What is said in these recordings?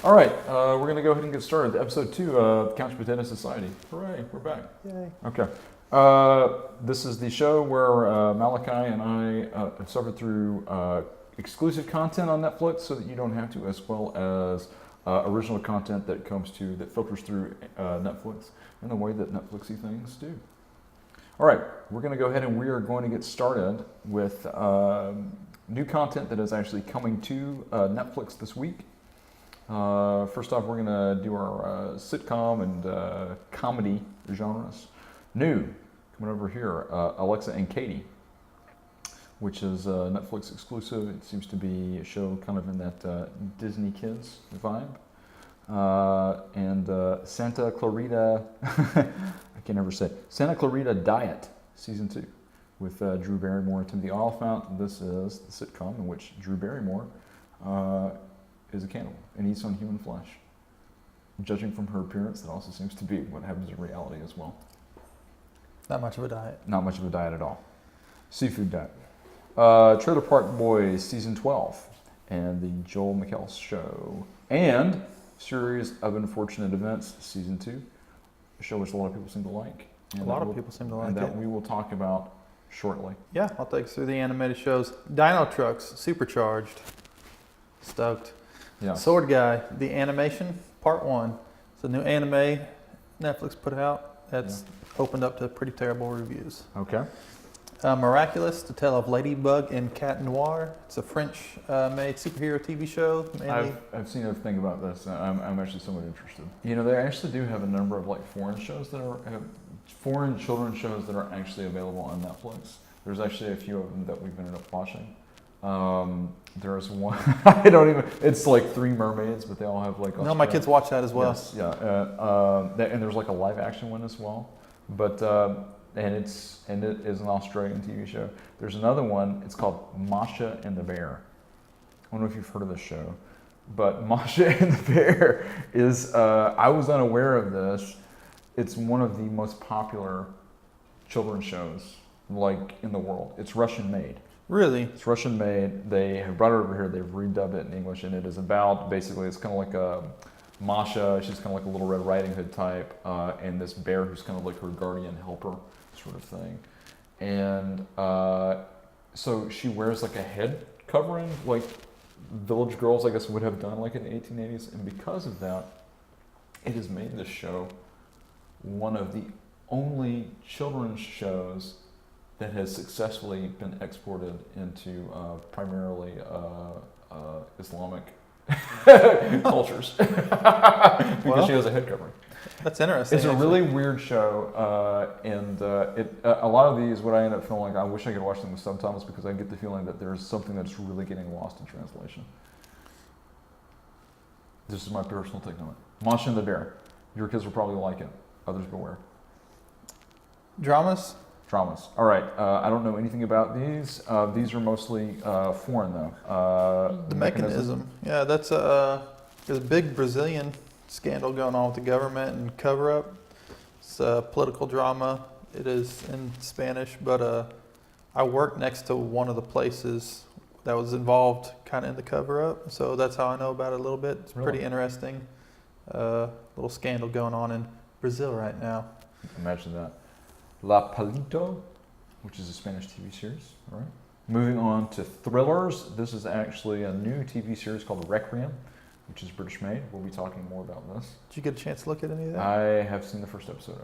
All right, we're going to go ahead and get started. Episode 2 of Couch Potato Society. Hooray, we're back. Yay. Okay. This is the show where Malachi and I have suffered through exclusive content on Netflix so that you don't have to, as well as original content that filters through Netflix in the way that Netflixy things do. All right, we're going to go ahead and we are going to get started with new content that is actually coming to Netflix this week. First off, we're going to do our sitcom and comedy genres. New, coming over here, Alexa and Katie, which is Netflix exclusive. It seems to be a show kind of in that Disney Kids vibe. And Santa Clarita, I can never say, Santa Clarita Diet, Season 2, with Drew Barrymore and Timothy Olyphant. This is the sitcom in which Drew Barrymore is a cannibal and eats on human flesh. Judging from her appearance, that also seems to be what happens in reality as well. Not much of a diet. Not much of a diet at all. Seafood diet. Trailer Park Boys Season 12 and the Joel McHale Show. And Series of Unfortunate Events Season 2. A show which a lot of people seem to like. And a lot of people seem to like it. And that we will talk about shortly. Yeah, I'll take us through the animated shows. Dino Trucks, Supercharged. Stoked. Yeah. Sword Guy, the animation, Part 1. It's a new anime Netflix put out that's opened up to pretty terrible reviews. Okay. Miraculous, the tale of Ladybug and Cat Noir. It's a French-made superhero TV show. I've seen a thing about this. I'm actually somewhat interested. You know, they actually do have a number of like foreign children's shows that are actually available on Netflix. There's actually a few of them that we've ended up watching. There's one, it's like Three Mermaids, but they all have like No, my kids watch that as well. Yes, yeah. And there's like a live action one as well. But, and it is an Australian TV show. There's another one, it's called Masha and the Bear. I don't know if you've heard of this show, but Masha and the Bear is, I was unaware of this. It's one of the most popular children's shows like in the world. It's Russian made. Really? It's Russian made. They have brought it over here. They've redubbed it in English, and it is about basically it's kind of like a Masha. She's kind of like a Little Red Riding Hood type, and this bear who's kind of like her guardian helper sort of thing. And so she wears like a head covering, like village girls, I guess, would have done like in the 1880s. And because of that, it has made this show one of the only children's shows that has successfully been exported into primarily Islamic cultures because she has a head covering. That's interesting. It's a really weird show, and a lot of these, what I end up feeling like, I wish I could watch them with subtitles because I get the feeling that there's something that's really getting lost in translation. This is my personal take on it. Masha and the Bear. Your kids will probably like it. Others beware. Dramas? All right. I don't know anything about these. These are mostly foreign, though. The Mechanism. Yeah, that's there's a big Brazilian scandal going on with the government and cover-up. It's a political drama. It is in Spanish, but I worked next to one of the places that was involved kind of in the cover-up, so that's how I know about it a little bit. It's pretty interesting. Little scandal going on in Brazil right now. Imagine that. La Palito, which is a Spanish TV series. All right. Moving on to thrillers. This is actually a new TV series called Requiem, which is British made. We'll be talking more about this. Did you get a chance to look at any of that? I have seen the first episode of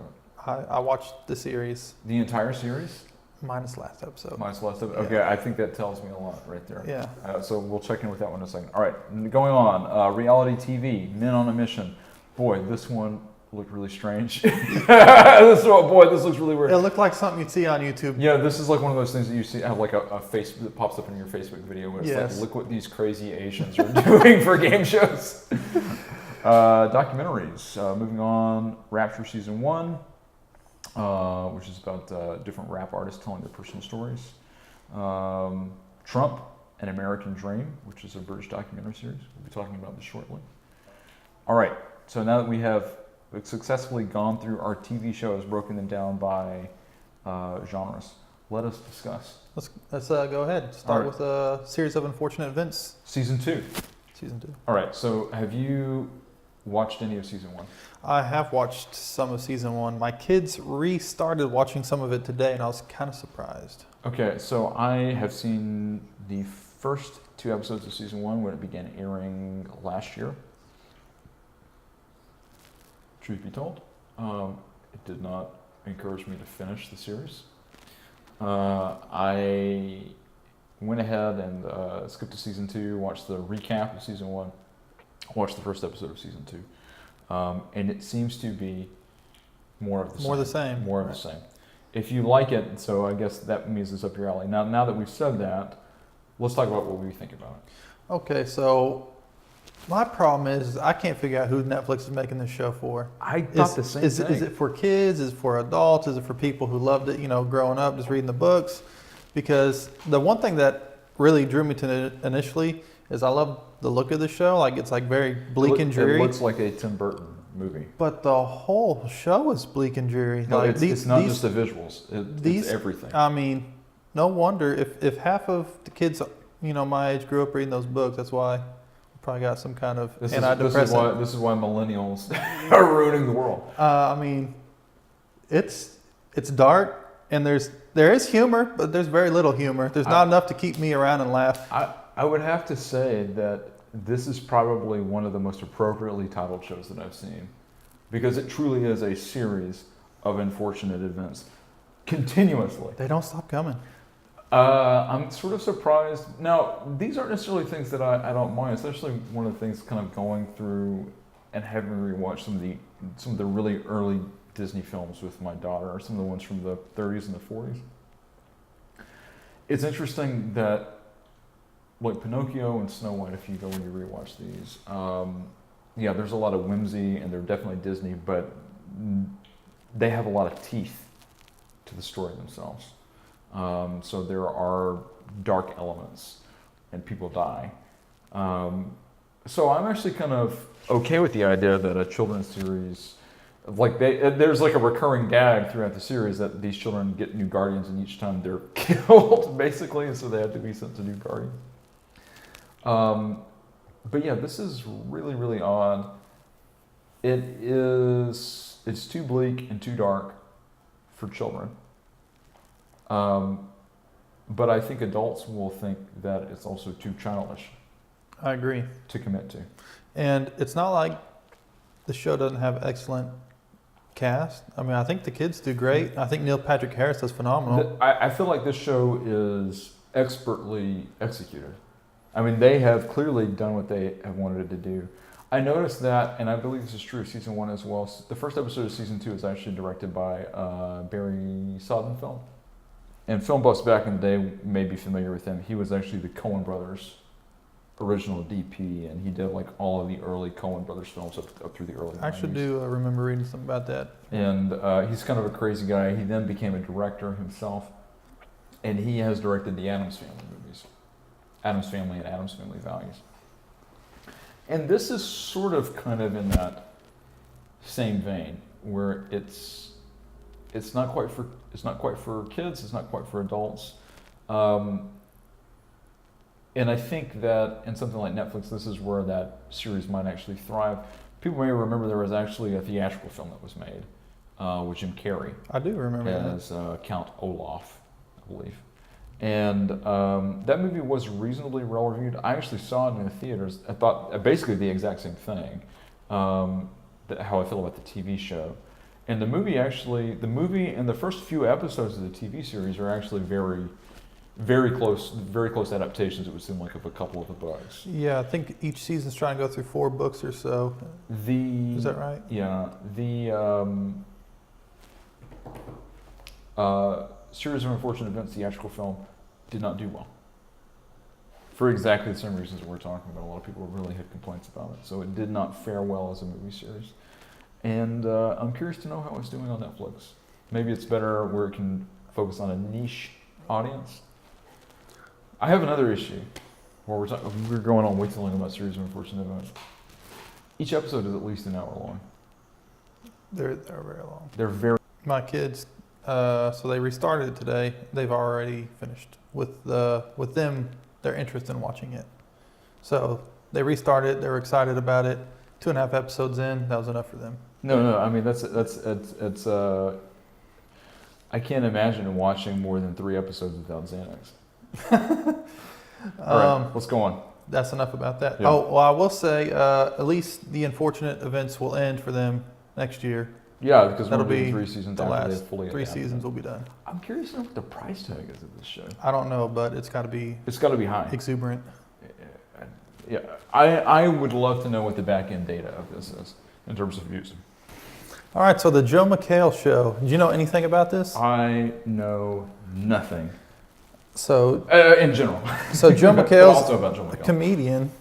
it. I watched the series. The entire series? Minus last episode. Minus last episode. Okay, I think that tells me a lot right there. Yeah. So we'll check in with that one in a second. All right, going on. Reality TV, Men on a Mission. Boy, this one looked really strange. This looks really weird. It looked like something you'd see on YouTube. Yeah, this is like one of those things that you see have like a face that pops up in your Facebook video where it's like, look what these crazy Asians are doing for game shows. Documentaries. Moving on, Rapture Season 1, which is about different rap artists telling their personal stories. Trump, An American Dream, which is a British documentary series. We'll be talking about this shortly. All right, so now that we have successfully gone through our TV shows, broken them down by genres, let us discuss. Let's go ahead. Start with a series of unfortunate events. Season 2. season 2. All right. So have you watched any of season 1? I have watched some of season 1. My kids restarted watching some of it today, and I was kind of surprised. Okay. So I have seen the first 2 episodes of season 1 when it began airing last year. Truth be told, it did not encourage me to finish the series. I went ahead and skipped to season 2, watched the recap of season 1, watched the first episode of season 2, and it seems to be more of the same. More the same. More of the same. If you like it, so I guess that means it's up your alley. Now that we've said that, let's talk about what we think about it. Okay, so my problem is I can't figure out who Netflix is making this show for. I thought the same thing. Is it for kids? Is it for adults? Is it for people who loved it, growing up, just reading the books? Because the one thing that really drew me to it initially is I love the look of the show. Like, it's like very bleak and dreary. It looks like a Tim Burton movie. But the whole show is bleak and dreary. No, like it's not just the visuals. It's everything. I mean, no wonder if half of the kids, my age grew up reading those books. That's why we probably got some kind of antidepressant. This is why millennials are ruining the world. I mean, it's dark, and there is humor, but there's very little humor. There's not enough to keep me around and laugh. I would have to say that this is probably one of the most appropriately titled shows that I've seen, because it truly is a series of unfortunate events continuously. They don't stop coming. I'm sort of surprised. Now, these aren't necessarily things that I don't mind, especially one of the things kind of going through and having rewatched some of the really early Disney films with my daughter, or some of the ones from the 30s and the 40s. It's interesting that, like Pinocchio and Snow White, if you go and you rewatch these, there's a lot of whimsy, and they're definitely Disney, but they have a lot of teeth to the story themselves. So there are dark elements, and people die. So I'm actually kind of okay with the idea that a children's series, there's like a recurring gag throughout the series that these children get new guardians, and each time they're killed, basically, and so they have to be sent to new guardians. But yeah, this is really, really odd. It's too bleak and too dark for children. But I think adults will think that it's also too childish. I agree. To commit to. And it's not like the show doesn't have excellent cast. I mean, I think the kids do great. I think Neil Patrick Harris does phenomenal. I feel like this show is expertly executed. I mean, they have clearly done what they have wanted it to do. I noticed that, and I believe this is true of season 1 as well. The first episode of season 2 is actually directed by Barry Sonnenfeld. And film buffs back in the day may be familiar with him. He was actually the Coen brothers' original DP, and he did like all of the early Coen brothers films up through the early 90s. I actually do remember reading something about that. And he's kind of a crazy guy. He then became a director himself, and he has directed the Addams Family movies. Addams Family and Addams Family Values. And this is sort of kind of in that same vein, where it's not quite for kids, it's not quite for adults. And I think that in something like Netflix, this is where that series might actually thrive. People may remember there was actually a theatrical film that was made with Jim Carrey. I do remember as Count Olaf, I believe. And that movie was reasonably well reviewed. I actually saw it in the theaters. I thought basically the exact same thing, how I feel about the TV show. And the movie and the first few episodes of the TV series are actually very, very close adaptations, it would seem like, of a couple of the books. Yeah, I think each season's trying to go through 4 books or so. Is that right? Yeah. Series of Unfortunate Events theatrical film did not do well. For exactly the same reasons that we're talking about. A lot of people really had complaints about it. So it did not fare well as a movie series. And I'm curious to know how it's doing on Netflix. Maybe it's better where it can focus on a niche audience. I have another issue where we're going on way too long about Series of Unfortunate Events. Each episode is at least an hour long. They're very long. They're very... My kids, so they restarted it today. They've already finished with them, their interest in watching it. So They restarted. They were excited about it. 2.5 episodes in, that was enough for them. No. I mean, it's. I can't imagine watching more than 3 episodes without Xanax. All right, let's go on. That's enough about that. Yeah. Oh, well, I will say, at least the unfortunate events will end for them next year. Yeah, because That'll we're doing be 3 seasons The after they last fully 3 adapt seasons it. will be done. I'm curious to know what the price tag is of this show. I don't know, but it's got to be It's got to be high. exuberant. Yeah, I would love to know what the back end data of this is in terms of views. All right, so the Joe McHale show. Do you know anything about this? I know nothing So, in general. so Joe But McHale's also about Joe a McHale. comedian,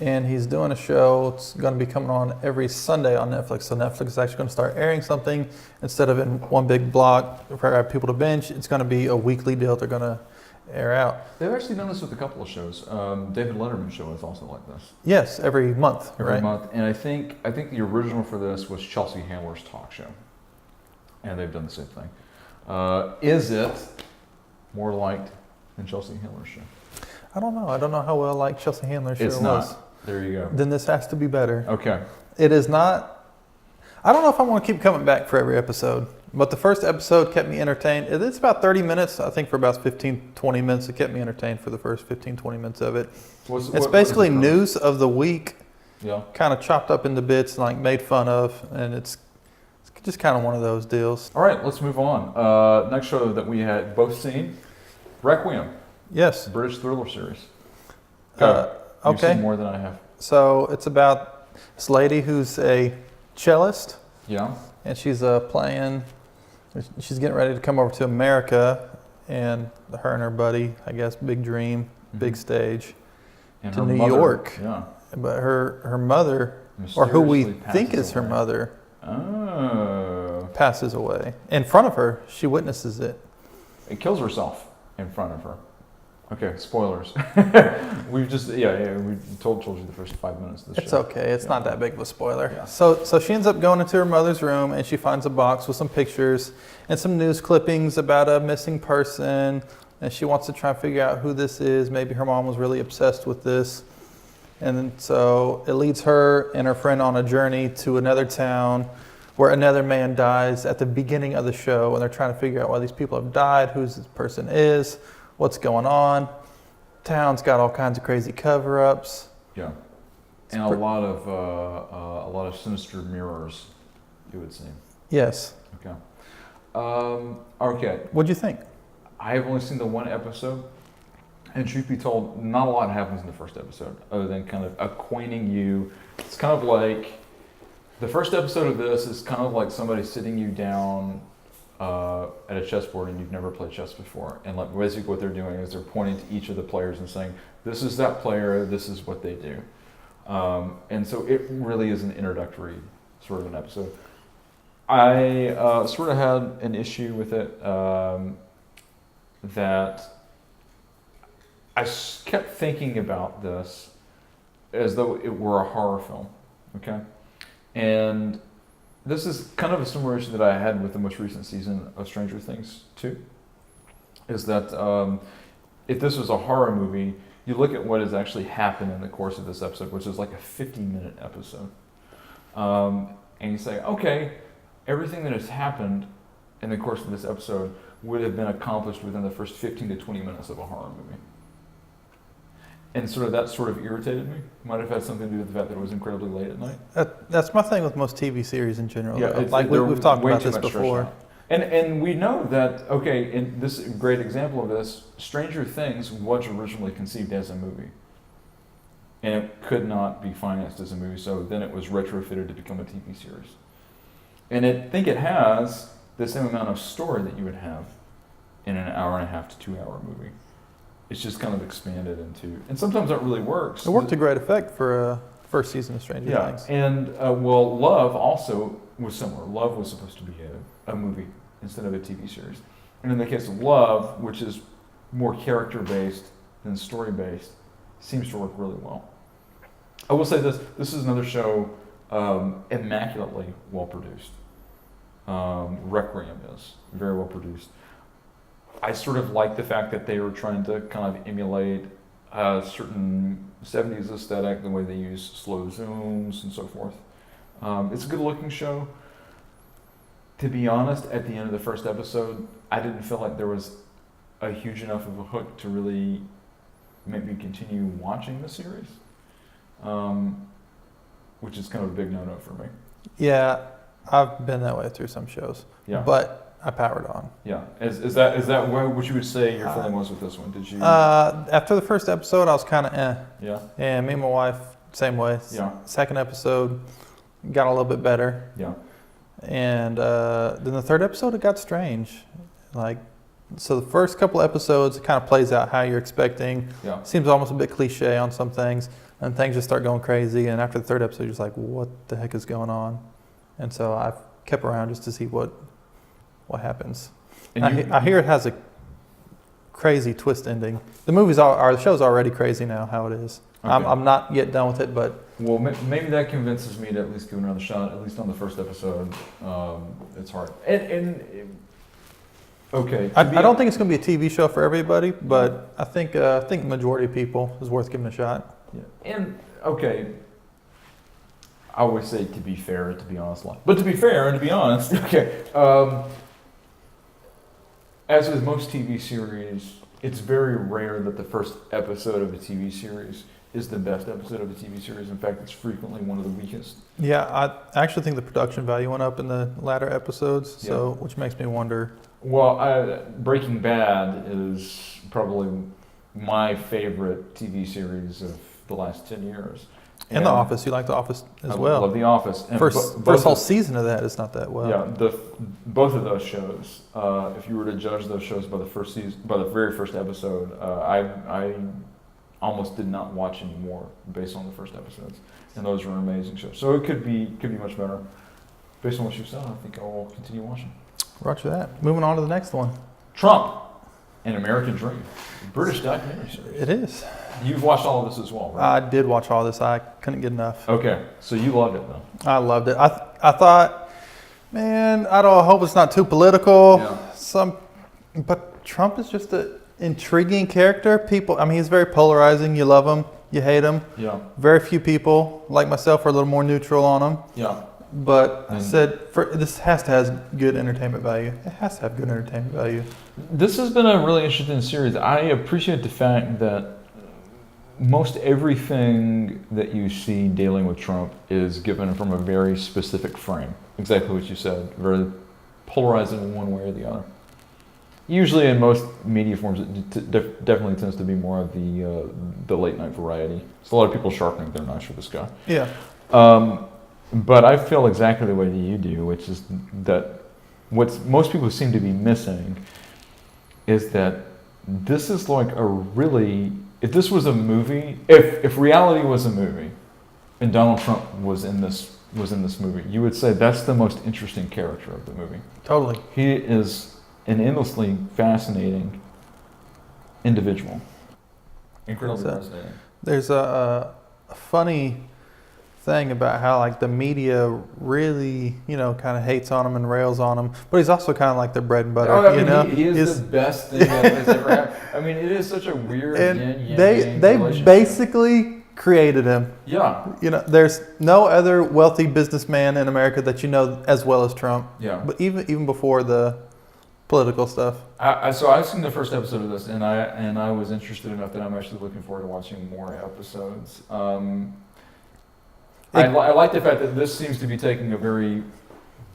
and he's doing a show. It's going to be coming on every Sunday on Netflix. So Netflix is actually going to start airing something instead of in one big block for people to binge. It's going to be a weekly deal they're going to air out. They've actually done this with a couple of shows. David Letterman's show is also like this. Yes, every month, Every right? month. And I think the original for this was Chelsea Handler's talk show. And they've done the same thing. Is it more liked than Chelsea Handler's show? I don't know. I don't know how well like Chelsea Handler's show It's was. not. There you go. Then this has to be better. Okay. It is not. I don't know if I want to keep coming back for every episode, but the first episode kept me entertained. It's about 30 minutes. I think for about 15, 20 minutes, it kept me entertained for the first 15, 20 minutes of it. It's basically news of the week, Yeah. kind of chopped up into bits and like made fun of, and it's just kind of one of those deals. All right, let's move on. Next show that we had both seen, Requiem, Yes. British thriller series. Uh, You've okay. seen more than I have. So it's about this lady who's a cellist, Yeah. and she's playing. She's getting ready to come over to America, and her and her buddy, I guess, big dream, big Mhm. stage, And to her New mother- York. Yeah. But her mother, or who we mysteriously think passes is her away. mother, Oh. passes away in front of her. She witnesses it. It kills herself in front of her. Okay, spoilers. We've just we told you the first 5 minutes of the It's show. okay. It's Yeah. not that big of a spoiler. Yeah. So she ends up going into her mother's room, and she finds a box with some pictures and some news clippings about a missing person, and she wants to try and figure out who this is. Maybe her mom was really obsessed with this. And then, so it leads her and her friend on a journey to another town where another man dies at the beginning of the show, and they're trying to figure out why these people have died, who this person is, what's going on. Town's got all kinds of crazy cover-ups. Yeah. And a lot of sinister mirrors, you would seem. Yes. Okay. Okay. What'd you think? I have only seen the one episode, and truth be told, not a lot happens in the first episode, other than kind of acquainting you. It's kind of like the first episode of this is kind of like somebody sitting you down at a chessboard and you've never played chess before, and like basically what they're doing is they're pointing to each of the players and saying, "This is that player. This is what they do," and so it really is an introductory sort of an episode. I sort of had an issue with it that I kept thinking about this as though it were a horror film, okay? And this is kind of a similar issue that I had with the most recent season of Stranger Things 2, is that if this was a horror movie, you look at what has actually happened in the course of this episode, which is like a 50-minute episode, and you say, okay, everything that has happened in the course of this episode would have been accomplished within the first 15 to 20 minutes of a horror movie. And that sort of irritated me. Might have had something to do with the fact that it was incredibly late at night. That's my thing with most TV series in general. Yeah, though. it's- Like they're we've talked way about too this much stretched before. out. And we know that, okay, in this great example of this, Stranger Things was originally conceived as a movie. And it could not be financed as a movie, so then it was retrofitted to become a TV series. And I think it has the same amount of story that you would have in an hour and a half to 2 hour movie. It's just kind of expanded into, and sometimes that really works. It worked to great effect for a first season of Stranger Yeah, Things. and Love also was similar. Love was supposed to be a movie instead of a TV series. And in the case of Love, which is more character-based than story-based, seems to work really well. I will say this is another show immaculately well-produced. Requiem is very well-produced. I sort of like the fact that they were trying to kind of emulate certain 70s aesthetic, the way they use slow zooms and so forth. It's a good looking show. To be honest, at the end of the first episode, I didn't feel like there was a huge enough of a hook to really make me continue watching the series, which is kind of a big no-no for me. Yeah, I've been that way through some shows. Yeah. But I powered on. Yeah. Is that what you would say your feeling was with this one? Did you? After the first episode, I was kind of Yeah. And me and my wife, same way. Yeah. Second episode, got a little bit better. Yeah. And then the third episode, it got strange. Like, so the first couple episodes, it kind of plays out how you're expecting. Yeah. Seems almost a bit cliche on some things, and things just start going crazy. And after the third episode, you're just like, what the heck is going on? And so I've kept around just to see what happens. And I hear it has a crazy twist ending. The show's already crazy now, how it is. Okay. I'm not yet done with it, but Well, maybe that convinces me to at least give it another shot. At least on the first episode, it's hard. And okay, I don't think it's going to be a TV show for everybody. But I think the majority of people is worth giving a shot. Yeah. And okay, I always say to be fair, to be honest, but to be fair and to be honest, okay. As with most TV series, it's very rare that the first episode of a TV series is the best episode of a TV series. In fact, it's frequently one of the weakest. Yeah, I actually think the production value went up in the latter episodes, so which makes me wonder. Well, Breaking Bad is probably my favorite TV series of the last 10 years. And The Office, you like The Office as I well. love The Office. And first whole season of that is not that well. Yeah, both of those shows. If you were to judge those shows by the first season, by the very first episode, I almost did not watch any more based on the first episodes, and those were amazing shows. So it could be much better. Based on what you've said, I think I will continue watching. Roger that. Moving on to the next one. Trump, An American Dream, British documentary series. It is. You've watched all of this as well, right? I did watch all this. I couldn't get enough. Okay, so you loved it though. I loved it. I thought, man, I hope it's not too political. Yeah. But Trump is just an intriguing character. He's very polarizing. You love him, you hate him. Yeah. Very few people, like myself, are a little more neutral on him. Yeah. But I said, this has to have good entertainment value. It has to have good entertainment value. This has been a really interesting series. I appreciate the fact that most everything that you see dealing with Trump is given from a very specific frame. Exactly what you said. Very polarizing in one way or the other. Usually in most media forms, it definitely tends to be more of the late night variety. So a lot of people sharpening their knives for this guy. Yeah. But I feel exactly the way that you do, which is that what most people seem to be missing is that this is like a really, if this was a movie, if reality was a movie, and Donald Trump was in this movie, you would say that's the most interesting character of the movie. Totally. He is an endlessly fascinating individual. Incredibly fascinating. There's a funny thing about how like the media really, kind of hates on him and rails on him, but he's also kind of like their bread and butter. He is the best thing that has ever happened. I mean, it is such a weird and they basically created him. Yeah. There's no other wealthy businessman in America that you know as well as Trump. Yeah. But even before the political stuff. So I've seen the first episode of this, and I was interested enough that I'm actually looking forward to watching more episodes. I like the fact that this seems to be taking a very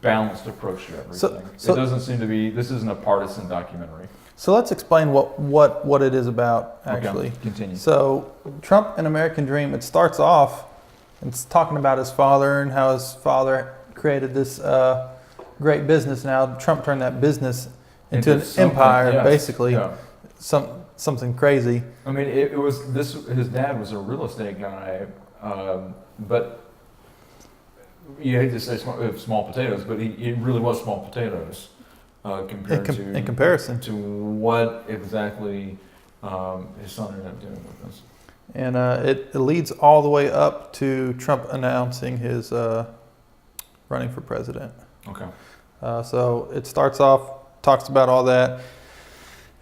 balanced approach to everything. So it doesn't seem to be. This isn't a partisan documentary. So let's explain what it is about, actually. Okay, continue. So Trump, An American Dream, it starts off, it's talking about his father and how his father created this great business. Now Trump turned that business into an empire, basically. Yeah. Something crazy. I mean, it was this. His dad was a real estate guy, but you hate to say small potatoes, but it really was small potatoes in comparison to what exactly his son ended up doing with this. And it leads all the way up to Trump announcing his running for president. Okay. So it starts off, talks about all that.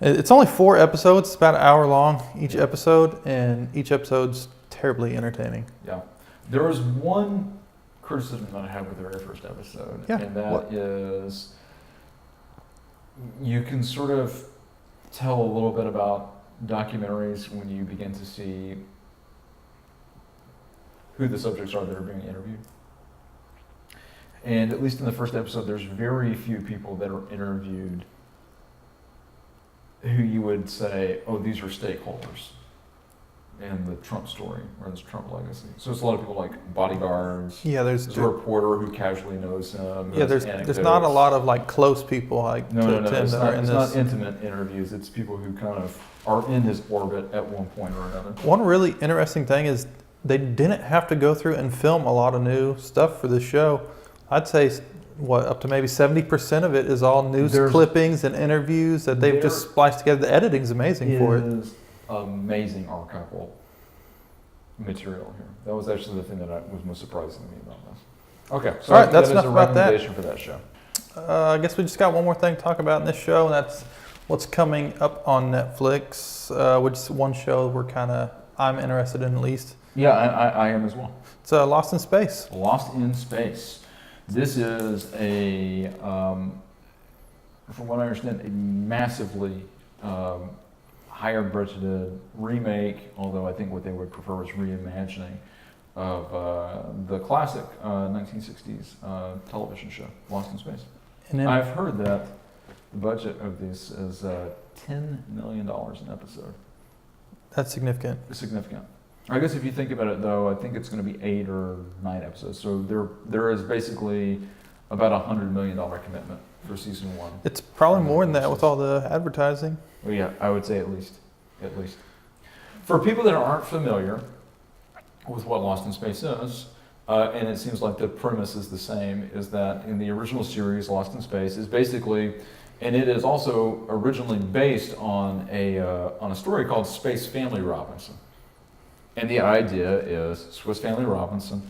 It's only 4 episodes. It's about an hour long each episode, and each episode's terribly entertaining. Yeah. There was one criticism that I had with the very first episode, Yeah. and that is you can sort of tell a little bit about documentaries when you begin to see who the subjects are that are being interviewed. And at least in the first episode, there's very few people that are interviewed who you would say, oh, these are stakeholders in the Trump story or this Trump legacy. So it's a lot of people like bodyguards. Yeah, There's a reporter who casually knows him. Yeah, there's not a lot of like close people like No, to no, Tim it's that not, are in it's this. not intimate interviews. It's people who kind of are in his orbit at one point or another. One really interesting thing is they didn't have to go through and film a lot of new stuff for this show. I'd say up to maybe 70% of it is all news clippings and interviews that they've just spliced together. The editing's amazing for it. It is amazing archival material here. That was actually the thing that was most surprising to me about this. Okay, so all right, that's that enough is a about that. recommendation for that show. I guess we just got one more thing to talk about in this show, and that's what's coming up on Netflix, which is one show I'm interested in at least. Yeah, I am as well. It's Lost in Space. Lost in Space. This is from what I understand, a massively higher budgeted remake, although I think what they would prefer is reimagining of the classic 1960s television show, Lost in Space. And then, I've heard that the budget of this is $10 million an episode. that's significant. It's significant. I guess if you think about it, though, I think it's going to be 8 or 9 episodes. So there is basically about $100 million commitment for season 1. It's probably more than that with all the advertising. Well, yeah, I would say at least. At least. For people that aren't familiar with what Lost in Space is, and it seems like the premise is the same, is that in the original series, Lost in Space is basically, and it is also originally based on a story called Space Family Robinson. And the idea is Swiss Family Robinson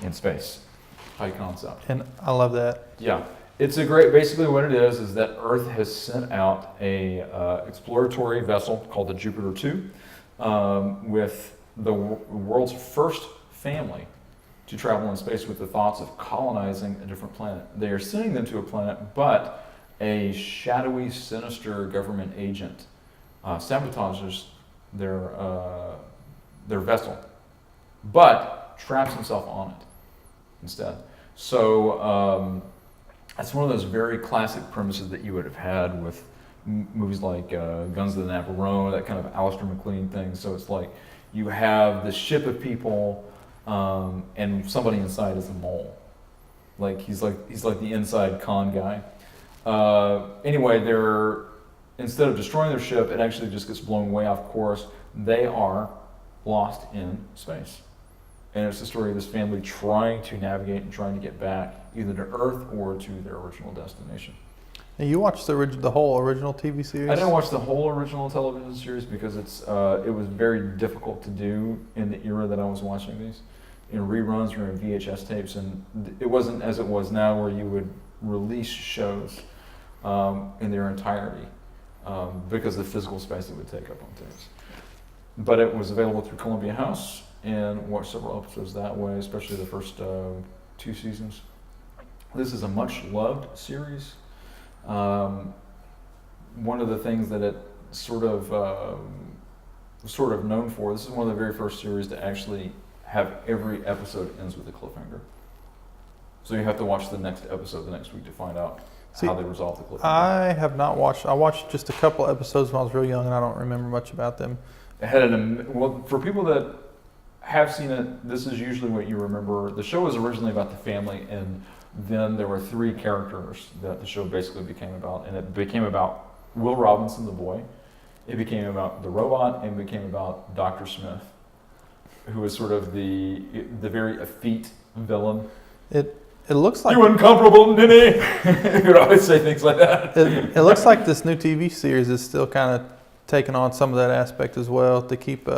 in space. High concept. And I love that. Yeah. It's basically what it is that Earth has sent out a exploratory vessel called the Jupiter 2 with the world's first family to travel in space with the thoughts of colonizing a different planet. They are sending them to a planet, but a shadowy, sinister government agent sabotages their vessel, but traps himself on it instead. So that's one of those very classic premises that you would have had with movies like Guns of the Navarone, that kind of Alistair McLean thing. So it's like you have this ship of people, and somebody inside is a mole. Like he's like the inside con guy. Anyway, instead of destroying their ship, it actually just gets blown way off course. They are lost in space. And it's the story of this family trying to navigate and trying to get back either to Earth or to their original destination. And you watched the whole original TV series? I didn't watch the whole original television series because it was very difficult to do in the era that I was watching these, in reruns or in VHS tapes, and it wasn't as it was now where you would release shows in their entirety because of the physical space it would take up on tapes. But it was available through Columbia House, and watched several episodes that way, especially the first 2 seasons. This is a much loved series. One of the things that it sort of known for, this is one of the very first series to actually have every episode ends with a cliffhanger. So you have to watch the next episode the next week to find out how they resolve the cliffhanger. I have not watched. I watched just a couple episodes when I was real young, and I don't remember much about them. It had for people that have seen it, this is usually what you remember. The show was originally about the family, and then there were 3 characters that the show basically became about, and it became about Will Robinson, the boy. It became about the robot, and it became about Dr. Smith, who was sort of the very effete villain. It looks like you incomparable ninny. He would always say things like that. It looks like this new TV series is still kind of taking on some of that aspect as well to keep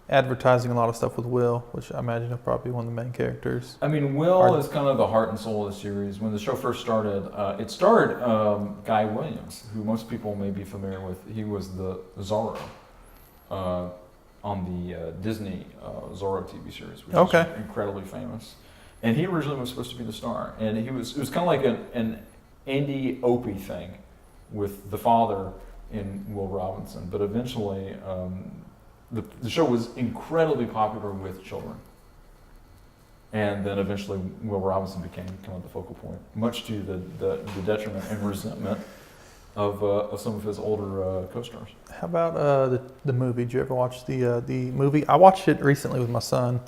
advertising a lot of stuff with Will, which I imagine is probably one of the main characters. I mean, Will is kind of the heart and soul of the series. When the show first started, it starred Guy Williams, who most people may be familiar with. He was the Zorro on the Disney Zorro TV series, which is incredibly famous. And he originally was supposed to be the star. And it was kind of like an Andy Opie thing with the father in Will Robinson. But eventually, the show was incredibly popular with children. And then eventually Will Robinson became kind of the focal point, much to the detriment and resentment of some of his older co-stars. How about the movie? Did you ever watch the movie? I watched it recently with my son.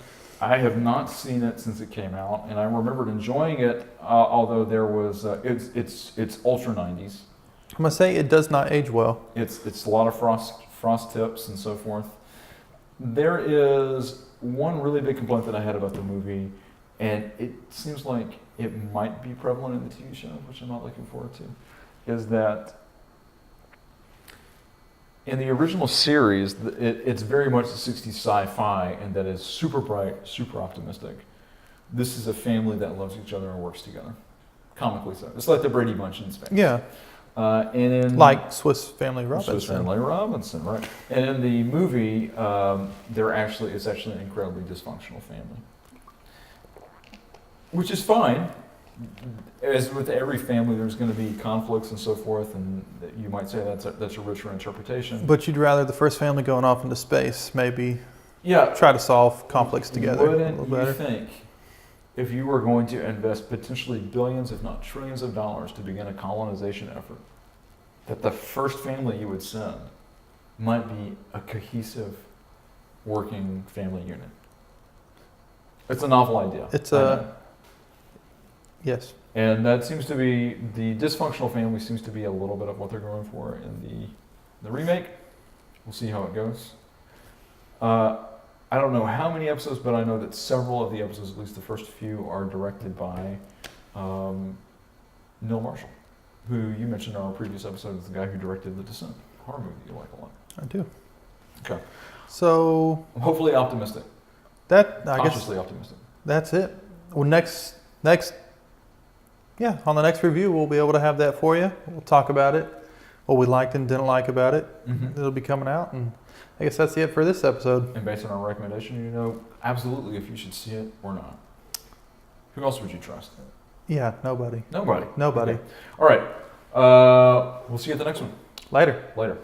I have not seen it since it came out, and I remembered enjoying it, although there was it's ultra 90s. I'm gonna say it does not age well. It's a lot of frost tips and so forth. There is one really big complaint that I had about the movie, and it seems like it might be prevalent in the TV show, which I'm not looking forward to, is that in the original series, it's very much the 60s sci-fi, and that is super bright, super optimistic. This is a family that loves each other and works together. Comically so. It's like the Brady Bunch in space. Yeah. And in like Swiss Family Robinson. Swiss Family Robinson, right. And in the movie, it's actually an incredibly dysfunctional family. Which is fine. As with every family, there's going to be conflicts and so forth, and you might say that's a richer interpretation. But you'd rather the first family going off into space, maybe yeah, try to solve conflicts together. Wouldn't you think, if you were going to invest potentially billions, if not trillions of dollars to begin a colonization effort, that the first family you would send might be a cohesive, working family unit? It's a novel idea. Yes. And that seems to be, the dysfunctional family seems to be a little bit of what they're going for in the remake. We'll see how it goes. I don't know how many episodes, but I know that several of the episodes, at least the first few, are directed by Neil Marshall, who you mentioned in our previous episode is the guy who directed The Descent, horror movie you like a lot. I do. Okay. So I'm hopefully optimistic. Cautiously optimistic. That's it. Well, next, on the next review, we'll be able to have that for you. We'll talk about it, what we liked and didn't like about it. Mm-hmm. It'll be coming out, and I guess that's it for this episode. And based on our recommendation, you know absolutely if you should see it or not. Who else would you trust? Yeah, nobody. Nobody. Okay. All right. We'll see you at the next one. Later. Later.